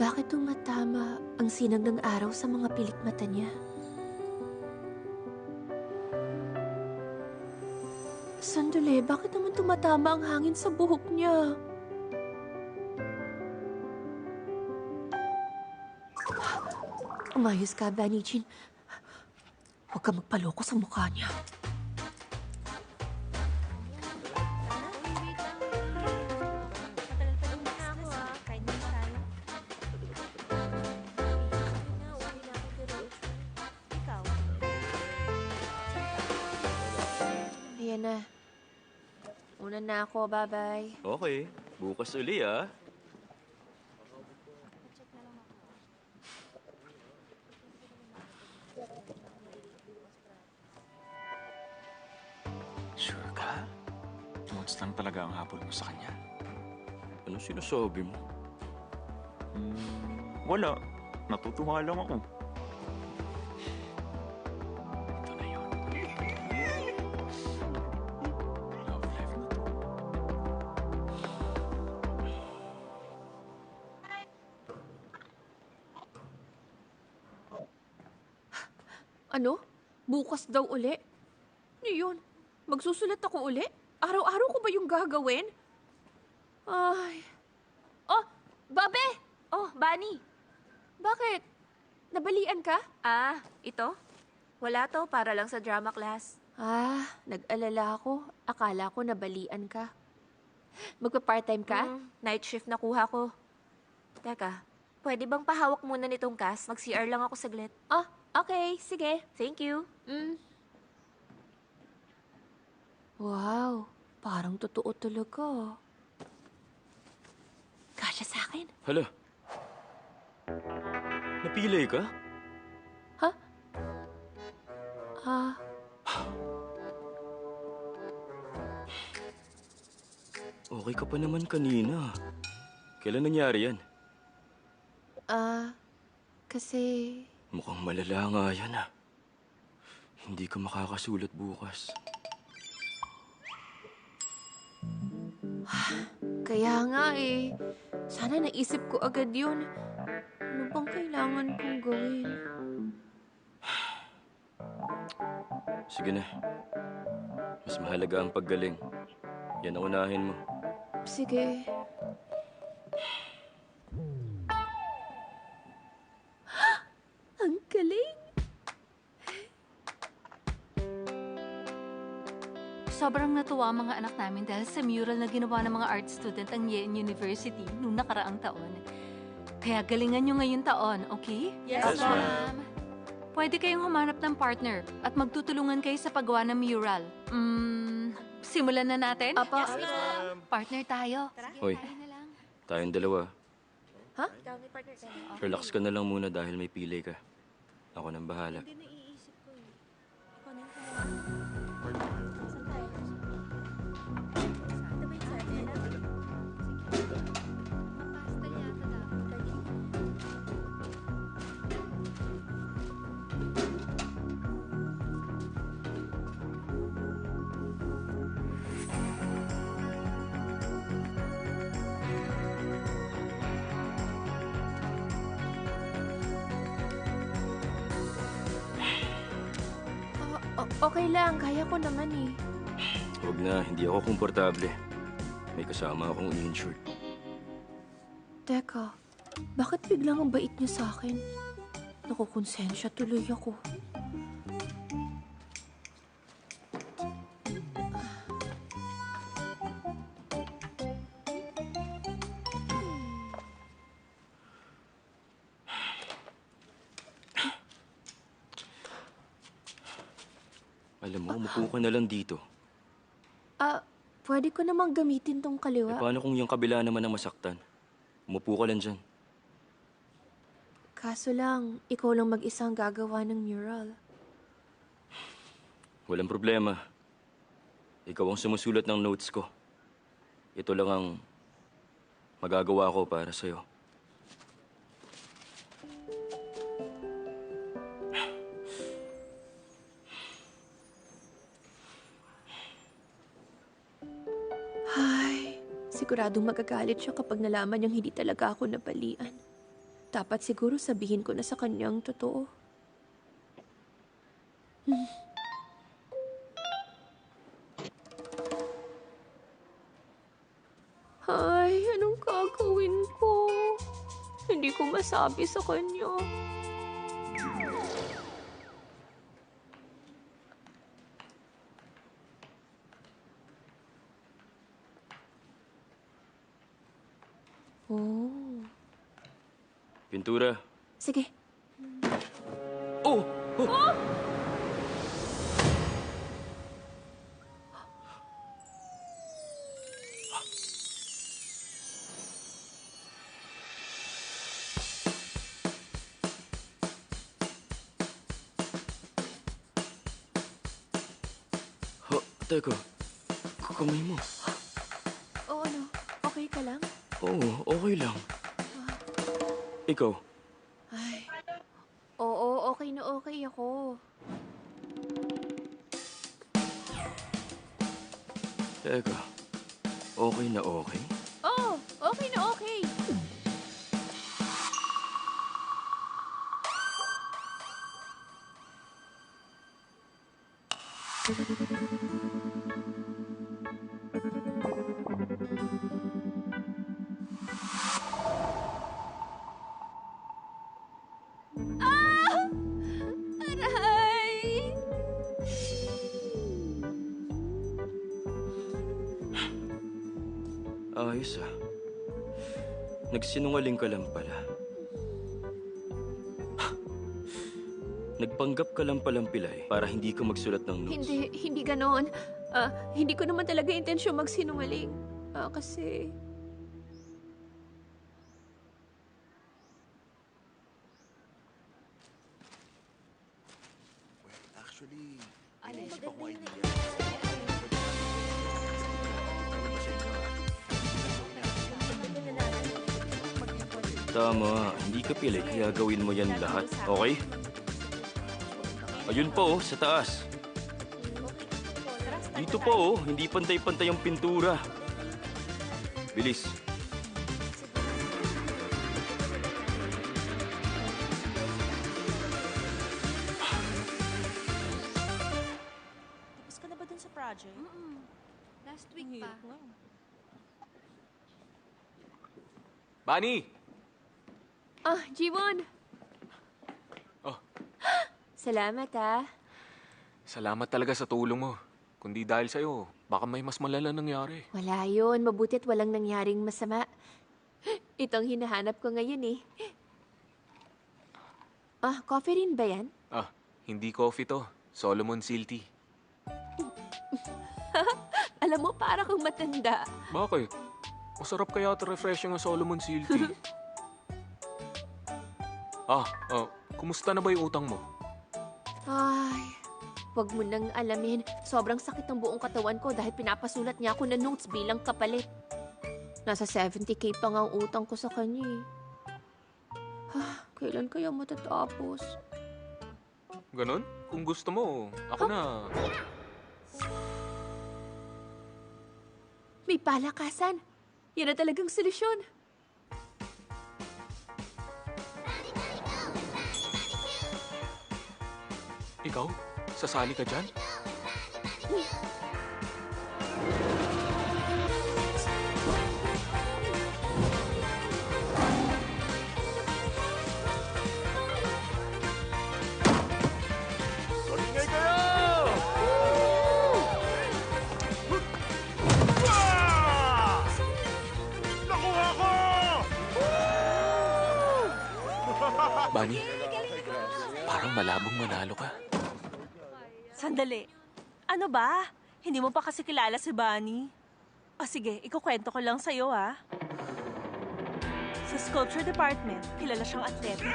Bakit tumatama ang sinag ng araw sa mga pilik mata niya? Sandali, bakit naman tumatama ang hangin sa buhok niya? Umayos ka, Vanny Jean. Huwag ka magpaloko sa mukha niya. Ayan na. Una na ako, bye-bye. Okay, bukas uli ah. Sure ka? Notes lang talaga ang habol mo sa kanya? Anong sinasabi mo? Wala. Natutuwa lang ako. Ito na yun. Love life na to. Ano? Bukas daw uli? Ano yun? Magsusulat ako uli? Araw-araw ko ba yung gagawin? Ay. Oh, Babe! Oh, Bunny. Bakit? Nabalian ka? Ah, ito? Wala to, para lang sa drama class. Ah, nag-alala ako. Akala ko nabalian ka. Magpa-part-time ka? Night shift na kuha ko. Teka, pwede bang pahawak muna nitong cast? Mag-CR lang ako saglit. Ah, okay. Sige. Thank you. Wow, parang totoo talaga. Kasya sa akin. Hala. Napilay ka? Ah, Okay ka pa naman kanina. Kailan nangyari yan? kasi... Mukhang malala nga yan ah. Hindi ka makakasulat bukas. Kaya nga eh. Sana naisip ko agad yun. Ano bang kailangan kong gawin? Sige na. Mas mahalaga ang paggaling. Yan ang unahin mo. Sige. Ang galing! Sobrang natuwa ang mga anak namin dahil sa mural na ginawa ng mga art student ang Yen University noong nakaraang taon. Kaya galingan nyo ngayong taon, okay? Yes, ma'am. Pwede kayong humanap ng partner at magtutulungan kayo sa paggawa ng mural. Simulan na natin? Apa? Partner tayo. Hoy, tayong dalawa. Ha? Relax ka na lang muna dahil may pilay ka. Ako nang bahala. Okay lang, kaya ko naman eh. Huwag na, hindi ako komportable. May kasama akong uninsured. Teka, bakit biglang ang bait niya sa akin? Nakukonsensya tuloy ako. Alam mo, umupo ka na lang dito. Pwede ko namang gamitin tong Eh, kaliwa. paano kung yung kabila naman ang masaktan? Umupo ka lang dyan. Kaso lang, ikaw lang mag-isang gagawa ng mural. Walang problema. Ikaw ang sumusulat ng notes ko. ito lang ang magagawa ko para sa'yo. Ay, siguradong magagalit siya kapag nalaman niyang hindi talaga ako nabalian. Dapat siguro sabihin ko na sa kanyang totoo. Ay, anong gagawin ko? Hindi ko masabi sa kanya. Oh. Pintura. Sige. Oh! Oh! Teka, kamay mo. Oo, ano? Okay ka lang? Oo, okay lang. Ikaw, Ay. Oo, okay na okay ako. teka. Okay na okay? Oo, okay na okay. Aray! Ayos ah. Nagsinungaling ka lang pala. Nagpanggap ka lang palang pilay para hindi ka magsulat ng notes. Hindi ganoon. Hindi ko naman talaga intensyon magsinungaling. Kasi... Actually, Alin? iniisip akong Ganda yun idea. Ano ba sa inyo, ha? Tama, hindi ka pilay kaya gawin mo yan lahat, okay? Ayun pa oh, sa taas. Dito pa oh, hindi pantay-pantay ang pintura. Bilis. Tapos ka na ba dun sa project? Last week pa. Hirap nga. Bunny! Jimon! Oh. Salamat, ah. Salamat talaga sa tulong mo. Kundi dahil sa'yo, baka may mas malala nangyari. Wala yun. Mabuti at walang nangyaring masama. Itong hinahanap ko ngayon, eh. Coffee rin ba yan? Hindi coffee to. Solomon Silty. Alam mo, para kang matanda. Bakit? Masarap kaya at refreshing ang Solomon Silty. Kumusta na ba yung utang mo? Ay, wag mo nang alamin. Sobrang sakit ng buong katawan ko dahil pinapasulat niya ako ng notes bilang kapalit. Nasa 70K pa nga ang utang ko sa kanya, eh. Kailan kaya matatapos? Ganon? Kung gusto mo, ako na. May palakasan. Yan na talagang solusyon. Ikaw? Sasali ka dyan? Ingay kayo! Nakuha ko! Bunny, parang malabong manalo ka. Sandali. Ano ba? Hindi mo pa kasi kilala si Bunny? O sige, ikukwento ko lang sa'yo, ha? Sa sculpture department, kilala siyang atleta.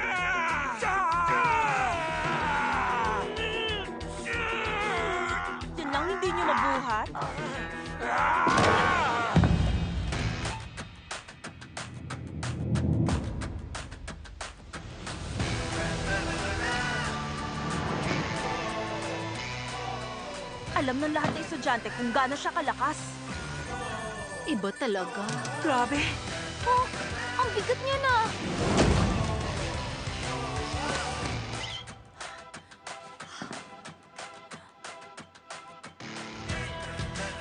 Yun lang hindi niyo mabuhat? Alam ng lahat ng estudyante kung gaano siya kalakas. Iba talaga. Grabe. Oh, ang bigat niya na.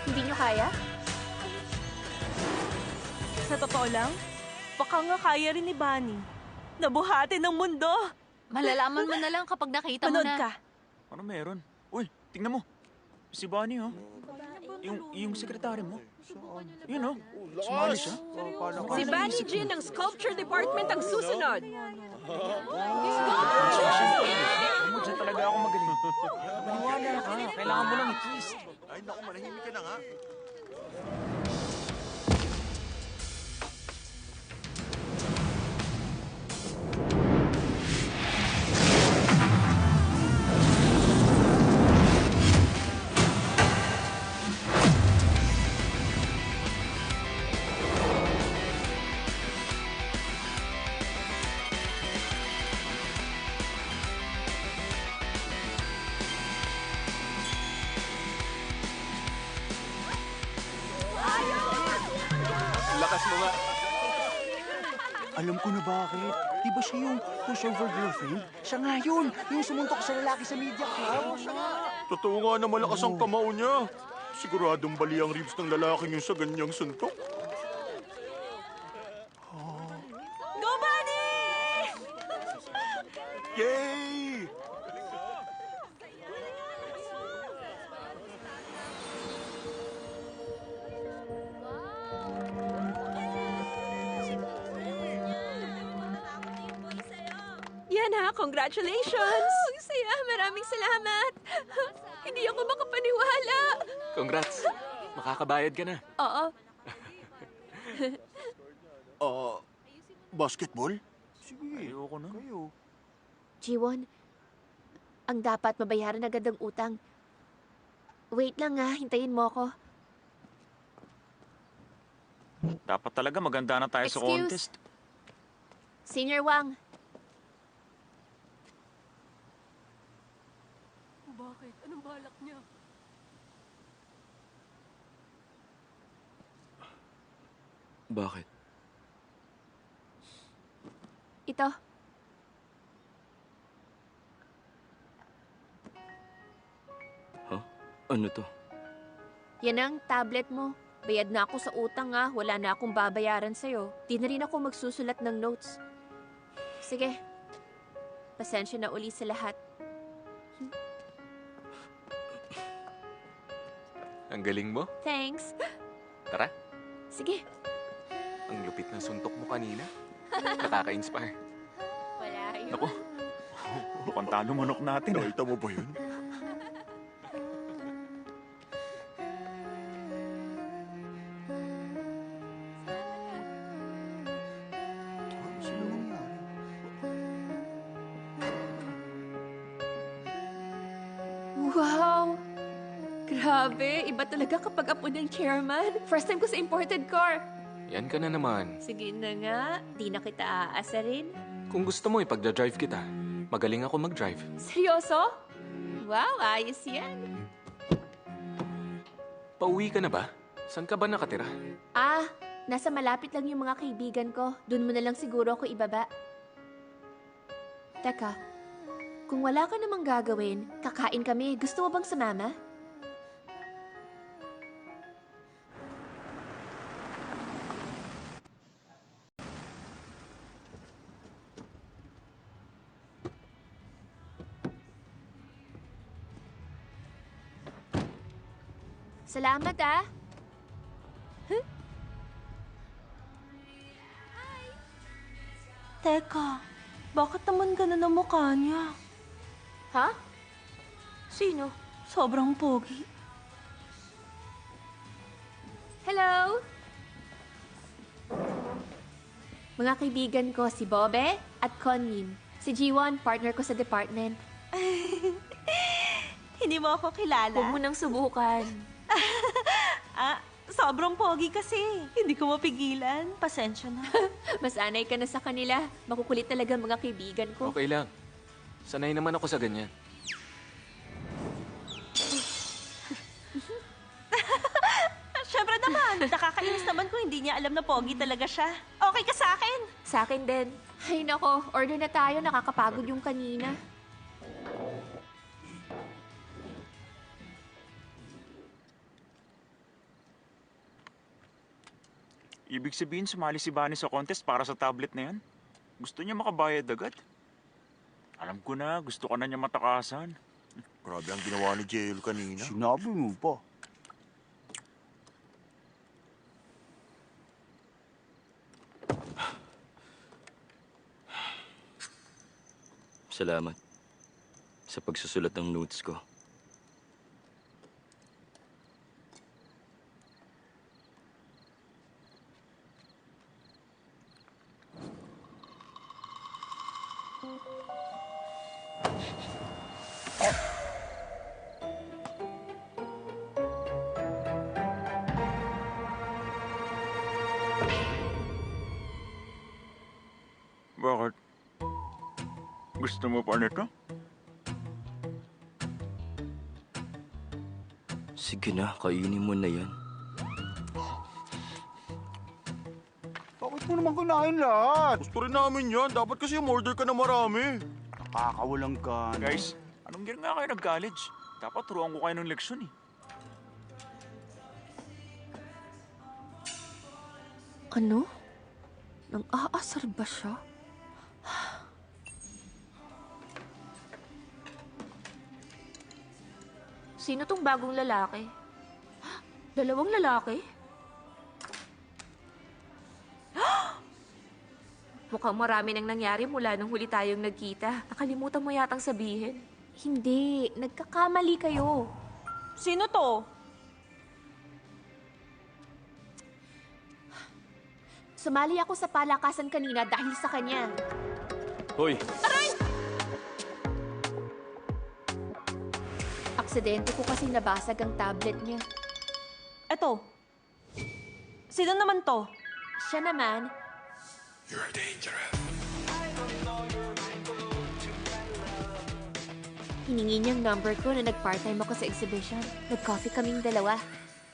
Hindi nyo kaya? Sa totoo lang, baka nga kaya rin ni Bunny. Nabuhati ng mundo. Malalaman mo na lang kapag nakita mo Panood na. ka. Ano meron? Uy, tingnan mo. Si Bunny, oh. Yung sekretary mo. Yun, oh. Sumali siya. Si Bunny Jean ng Sculpture Department ang susunod. Alam mo, dyan talaga ako magaling. Maniwala ka. Kailangan mo lang i-twist. Ay, naku, manahimik ka na nga. Lakas mo nga. Alam ko na bakit. Di ba siya yung pushover girlfriend? Siya nga yun. Yung sumuntok sa lalaki sa media club. Totoo nga na malakas ang kamao niya. Siguradong bali ang ribs ng lalaking yun sa ganyang suntok. Go, Bunny! Yay! Yan ha, congratulations! Ang saya, maraming salamat. Hindi ako makapaniwala. Congrats. Makakabayad ka na. Oo, Basketball? Sige. Ayoko na. Kayo. Jiwon, ang dapat mabayaran agad ang utang. Wait lang ha, hintayin mo ako. Dapat talaga maganda na tayo sa Excuse? contest. Senior Wang, Bakit? Anong balak niya? Bakit? ito. Ano to? Yan ang tablet mo. Bayad na ako sa utang ha. Wala na akong babayaran sa'yo. Di na rin ako magsusulat ng notes. Sige. Pasensya na uli sa lahat. Ang galing mo. Thanks. Tara. Sige. Ang lupit ng suntok mo kanina. Nakaka-inspire. Wala yun. Naku. Mukhang talo manok natin. Nakita mo ba yun? Sino nangyari? Wow! Grabe, iba talaga kapag apo ng chairman. First time ko sa imported car. Yan ka na naman. Sige na nga, di na kita aasarin. Kung gusto mo, ipagdadrive kita. Magaling ako mag-drive. Seryoso? Wow, ayos yan. Pauwi ka na ba? Saan ka ba nakatira? Ah, nasa malapit lang yung mga kaibigan ko. Doon mo na lang siguro ako ibaba. Teka, kung wala ka namang gagawin, kakain kami. Gusto mo bang sumama? Salamat ah. Teka, bakit naman ganun ang mukha niya? Ha? Sino? Sobrang pogi. Hello! Mga kaibigan ko si Bobe at Conyin. Si Jiwon, partner ko sa department. Hindi mo ako kilala? Huwag mo nang subukan. Ah, sobrang pogi kasi. Hindi ko mapigilan. Pasensya na. Masanay ka na sa kanila. Makukulit talaga mga kaibigan ko. Okay lang. Sanay naman ako sa ganyan. naman? Nakakainis naman kung hindi niya alam na pogi talaga siya. Okay ka sa akin? Sa akin din. Ay nako, order na tayo. Nakakapagod yung kanina. Ibig sabihin, sumali si Bunny sa contest para sa tablet na yan? Gusto niya makabayad agad? Alam ko na, gusto ka na niya matakasan. Grabe ang ginawa ni Jael kanina. Sinabi mo pa. Salamat sa pagsusulat ng notes ko. Bakit? Gusto mo pa nito? Sige na, kainin mo na yan. Bakit mo naman kinain lahat? Gusto rin namin yan. Dapat kasi umorder ka na marami. Nakakawalang ka. Guys, anong year nga kayo nag-college? Dapat turuan ko kayo ng leksyon eh. Ano? Nang aasar ba siya? Sino tong bagong lalaki? Dalawang lalaki? Mukhang marami nang nangyari mula nung huli tayong nagkita. Nakalimutan mo yatang sabihin. Hindi. Nagkakamali kayo. Sino to? Sumali ako sa palakasan kanina dahil sa kanya. Hoy! Aksidente ko kasi nabasag ang tablet niya. Eto. Sino naman to? Siya naman, hiningi niyang number ko na nag-part-time ako sa exhibition. Nag-coffee kaming dalawa.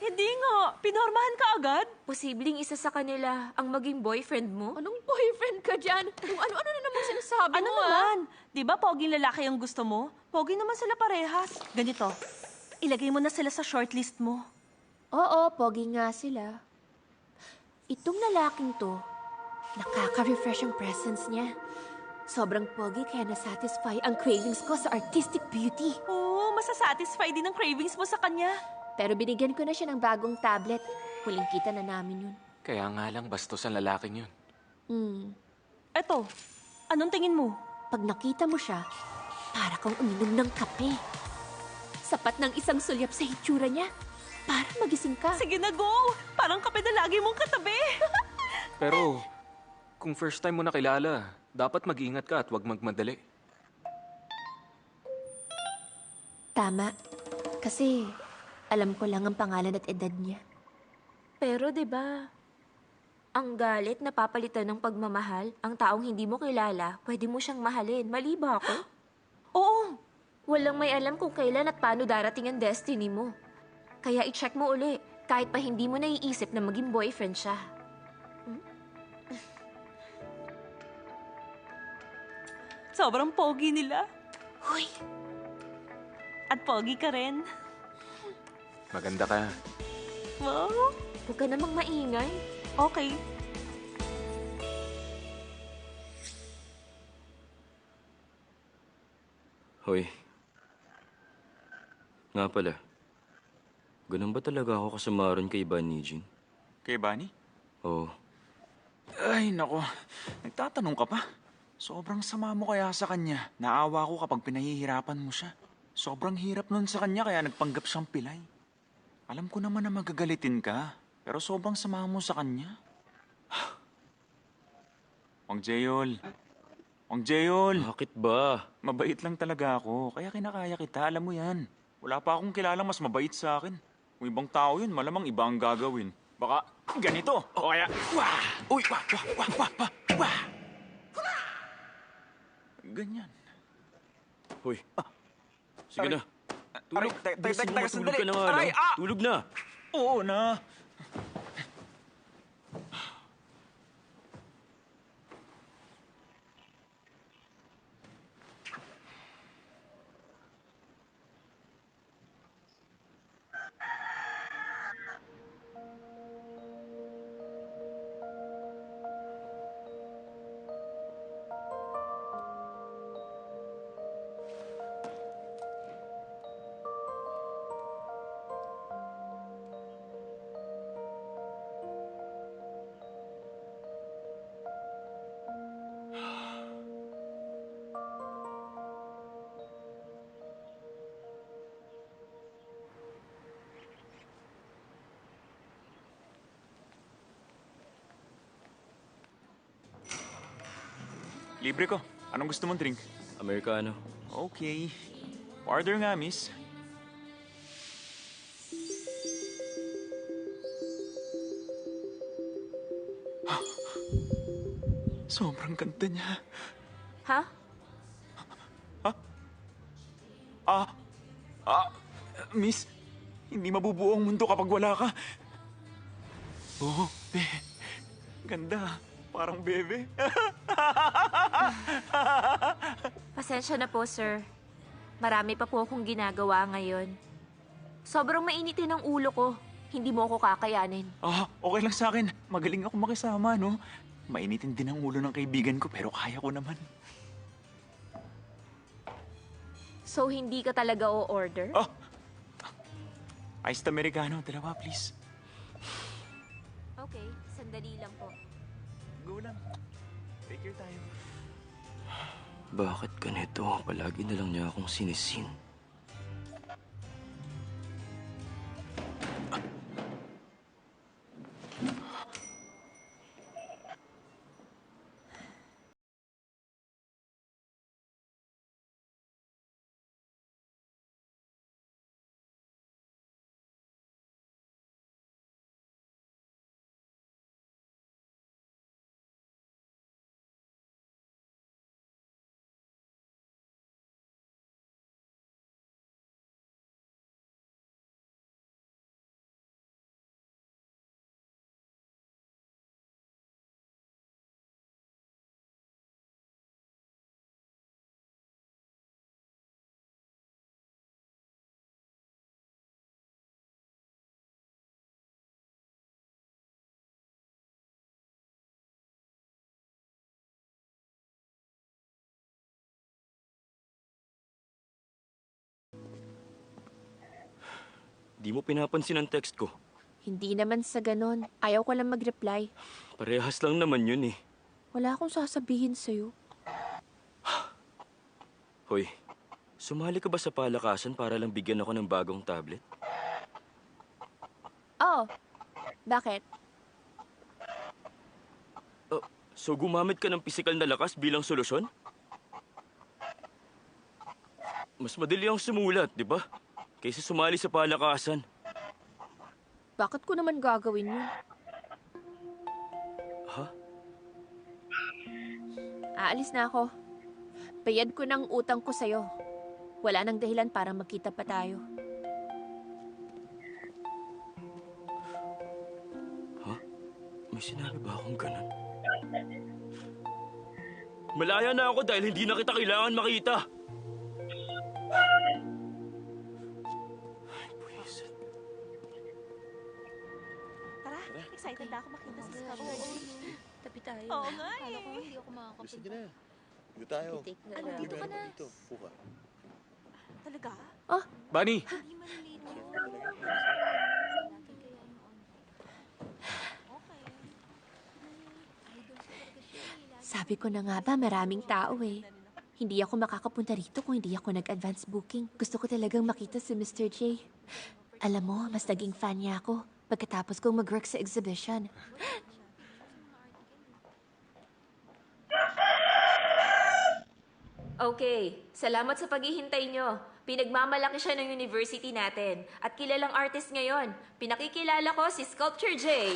Hindi nga. Pinormahan ka agad? Posibleng isa sa kanila ang maging boyfriend mo? Anong boyfriend ka dyan? Kung ano-ano na naman sinasabi Ano mo, ah? naman? Di ba poging lalaki ang gusto mo? Pogi naman sila parehas. Ganito. Ilagay mo na sila sa shortlist mo. Oo, pogi nga sila. Itong lalaking to, nakaka-refresh ang presence niya. Sobrang pogi kaya nasatisfy ang cravings ko sa artistic beauty. Oo, masasatisfy din ang cravings mo sa kanya. Pero binigyan ko na siya ng bagong tablet. Huling kita na namin yun. Kaya nga lang bastos ang lalaking yun. Eto, anong tingin mo? Pag nakita mo siya, para kang uminom ng kape. Sapat ng isang sulyap sa hitsura niya para magising ka. Sige na, go! Parang kape na lagi mong katabi. Pero, kung first time mo nakilala, dapat mag-ingat ka at huwag magmadali. Tama. Kasi alam ko lang ang pangalan at edad niya. Pero 'di ba? Ang galit na papalitan ng pagmamahal, ang taong hindi mo kilala, pwede mo siyang mahalin. Mali ba ako? Oo, Walang may alam kung kailan at paano darating ang destiny mo. Kaya i-check mo uli, kahit pa hindi mo naiisip na maging boyfriend siya. sobrang pogi nila. Hoy, At pogi ka rin. Maganda ka. Wow, huwag ka namang maingay. okay. Hoy. Nga pala. Ganun ba talaga ako kasamaran kay Bunny Jean? Kay Bunny? Oo. Ay, nako. Nagtatanong ka pa? Sobrang sama mo kaya sa kanya. Naawa ko kapag pinahihirapan mo siya. Sobrang hirap nun sa kanya kaya nagpanggap siyang pilay. Alam ko naman na magagalitin ka, pero sobrang sama mo sa kanya. Wang Jeyol. Wang Jeyol. Bakit ba? Mabait lang talaga ako, kaya kinakaya kita, alam mo yan. Wala pa akong kilalang mas mabait sa akin. Kung ibang tao yun, malamang iba ang gagawin. Baka ganito, o kaya, wah! Uy, wah, wah, wah, wah, wah, wah! Ganyan. Hoy. Sige na. Tulog. Aray, Bilisan mo, teka, matulog ka na nga Aray, lang. Tulog na. Oo na. Libre ko. Anong gusto mong drink? Americano. Okay. Order nga, miss. Sobrang ganda niya. Ha? Miss, hindi mabubuo ang mundo kapag wala ka. Oo, ganda. Parang bebe. Pasensya na po, sir. Marami pa po akong ginagawa ngayon. Sobrang mainitin ang ulo ko. Hindi mo ako kakayanin. Okay lang sa akin. Magaling ako makisama, no? Mainitin din ang ulo ng kaibigan ko, pero kaya ko naman. So, hindi ka talaga o-order? Iced Americano, dalawa, please. Okay, sandali lang po. Go lang. Take your time. Bakit ganito? Palagi na lang niya akong sinisin. Di mo pinapansin ang text ko. Hindi naman sa ganon. Ayaw ko lang mag-reply. Parehas lang naman yun eh. Wala akong sasabihin sa'yo. Hoy, sumali ka ba sa palakasan para lang bigyan ako ng bagong tablet? Oh, bakit? So gumamit ka ng pisikal na lakas bilang solusyon? Mas madali ang sumulat, di ba? Kaysa sumali sa palakasan. Bakit ko naman gagawin yun? Ha? Aalis na ako. Bayad ko ng utang ko sa'yo. Wala nang dahilan para magkita pa tayo. Ha? May sinabi ba akong ganun? Malaya na ako dahil hindi na kita kailangan makita. Tara, excited na ako makita si Sculpture J. Tabi tayo. Oo nga Akala ko eh. hindi ako makakapunta. Sige na. Dito tayo. Take na Ano, lang. dito ka na. Dito, puka. Talaga? Bunny! Hindi malilate yun. Sabi ko na nga ba, maraming tao eh. Hindi ako makakapunta rito kung hindi ako nag-advance booking. Gusto ko talagang makita si Mr. J. Alam mo, mas naging fan niya ako pagkatapos kong mag-work sa exhibition. Okay, salamat sa paghihintay nyo. Pinagmamalaki siya ng university natin. At kilalang artist ngayon. Pinakikilala ko si Sculpture J.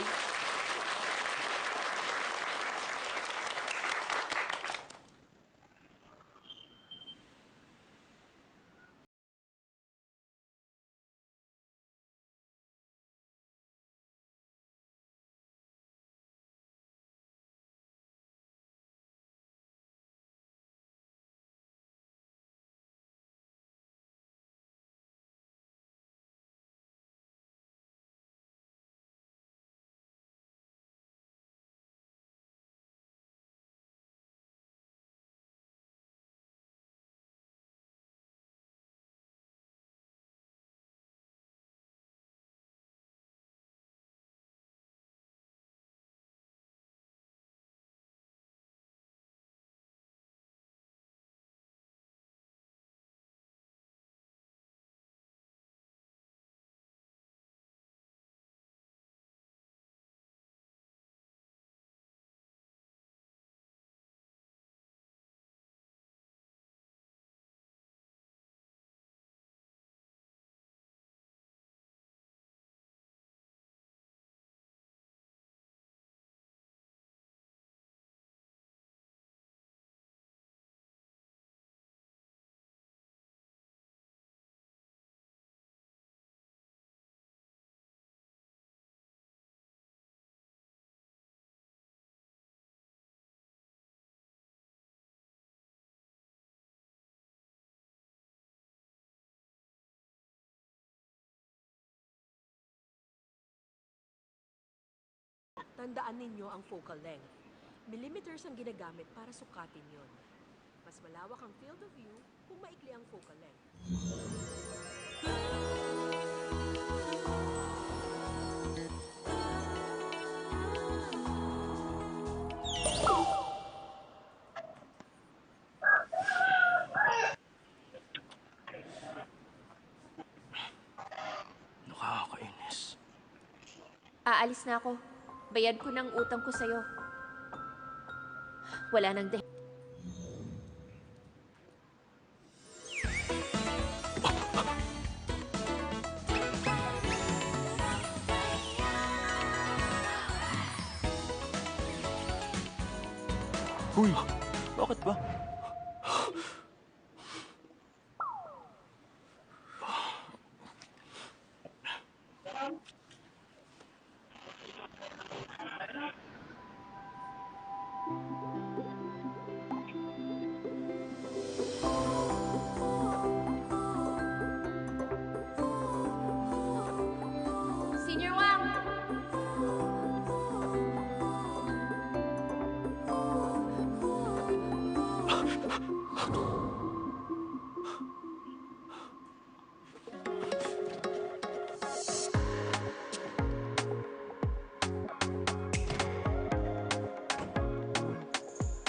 Tandaan ninyo ang focal length. Millimeters ang ginagamit para sukatin yon. Mas malawak ang field of view kung maikli ang focal length. Nakakainis. Aalis na ako. Bayad ko ng utang ko sa'yo. Wala nang Huy, bakit ba? Senior Wang!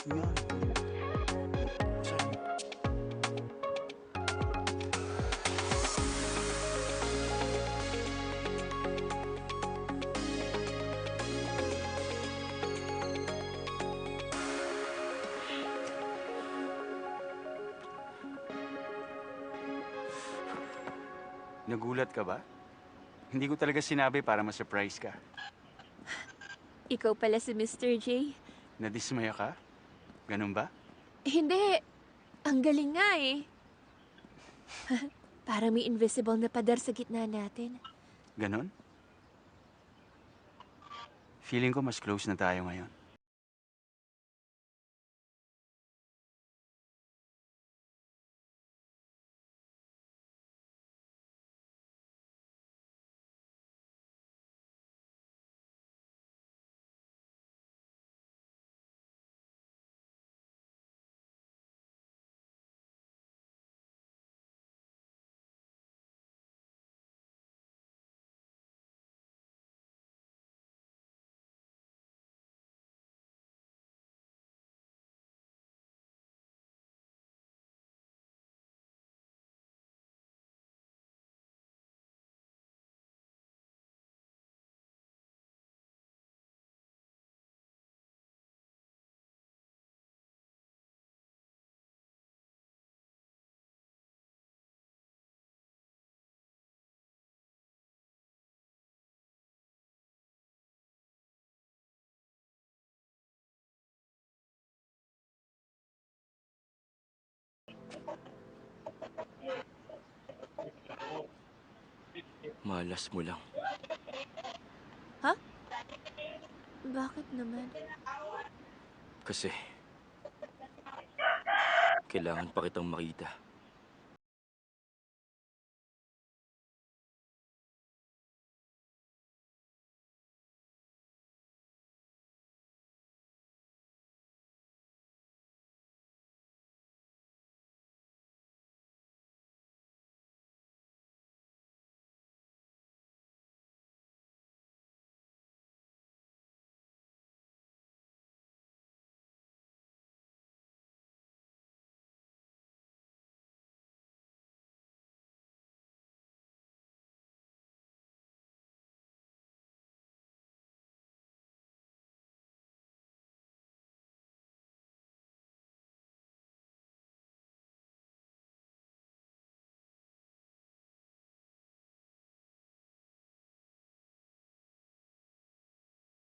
Yan. Sorry. Nagulat ka ba? Hindi ko talaga sinabi para ma-surprise ka. Ikaw pala si Mr. J. Nadismaya ka? Ganun ba? Hindi. Ang galing nga eh. Parang may invisible na pader sa gitna natin. Ganon? Feeling ko mas close na tayo ngayon. Malas mo lang. Bakit naman? Kasi kailangan pa kitang makita.